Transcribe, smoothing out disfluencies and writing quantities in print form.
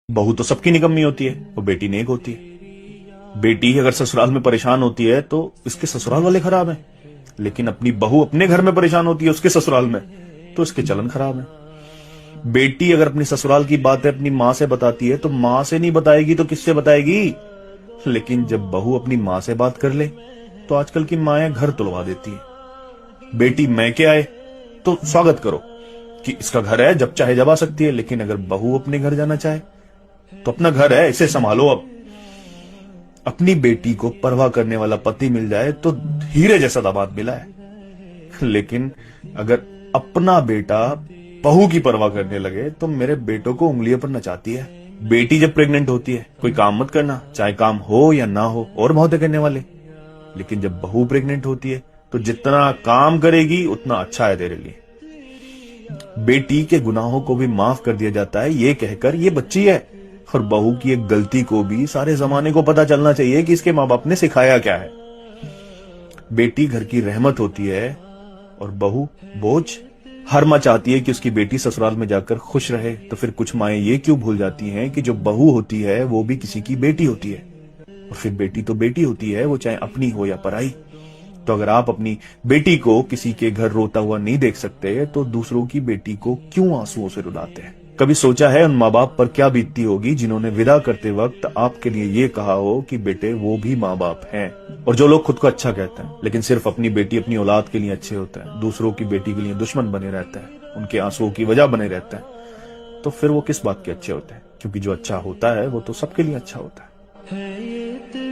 बहू तो सबकी निकम्मी होती है, वो बेटी नेक होती है। बेटी अगर ससुराल में परेशान होती है तो इसके ससुराल वाले खराब हैं, लेकिन अपनी बहू अपने घर में परेशान होती है उसके ससुराल में, तो इसके चलन खराब है। बेटी अगर अपनी ससुराल की बातें अपनी माँ से बताती है तो माँ से नहीं बताएगी तो किससे बताएगी। लेकिन जब बहू अपनी माँ से बात कर ले तो आजकल की माएं घर तुलवा देती है। बेटी मैके आए तो स्वागत करो कि इसका घर है, जब चाहे जब आ सकती है। लेकिन अगर बहू अपने घर जाना चाहे तो अपना घर है, इसे संभालो। अब अपनी बेटी को परवाह करने वाला पति मिल जाए तो हीरे जैसा दामाद मिला है, लेकिन अगर अपना बेटा बहू की परवाह करने लगे तो मेरे बेटों को उंगलियों पर नचाती है। बेटी जब प्रेग्नेंट होती है कोई काम मत करना, चाहे काम हो या ना हो, और बहुत करने वाले। लेकिन जब बहू प्रेग्नेंट होती है तो जितना काम करेगी उतना अच्छा है तेरे लिए। बेटी के गुनाहों को भी माफ कर दिया जाता है ये कहकर ये बच्ची है, और बहू की एक गलती को भी सारे जमाने को पता चलना चाहिए कि इसके माँ बाप ने सिखाया क्या है। बेटी घर की रहमत होती है और बहू बोझ। हर माँ चाहती है कि उसकी बेटी ससुराल में जाकर खुश रहे, तो फिर कुछ माएं ये क्यों भूल जाती हैं कि जो बहू होती है वो भी किसी की बेटी होती है, और फिर बेटी तो बेटी होती है, वो चाहे अपनी हो या पराई। तो अगर आप अपनी बेटी को किसी के घर रोता हुआ नहीं देख सकते तो दूसरों की बेटी को क्यों आंसुओं से रुलाते हैं? कभी सोचा है उन माँ बाप पर क्या बीतती होगी जिन्होंने विदा करते वक्त आपके लिए ये कहा हो कि बेटे वो भी माँ बाप हैं? और जो लोग खुद को अच्छा कहते हैं लेकिन सिर्फ अपनी बेटी अपनी औलाद के लिए अच्छे होते हैं, दूसरों की बेटी के लिए दुश्मन बने रहते हैं, उनके आंसुओं की वजह बने रहते हैं, तो फिर वो किस बात के अच्छे होते हैं? क्योंकि जो अच्छा होता है वो तो सबके लिए अच्छा होता है।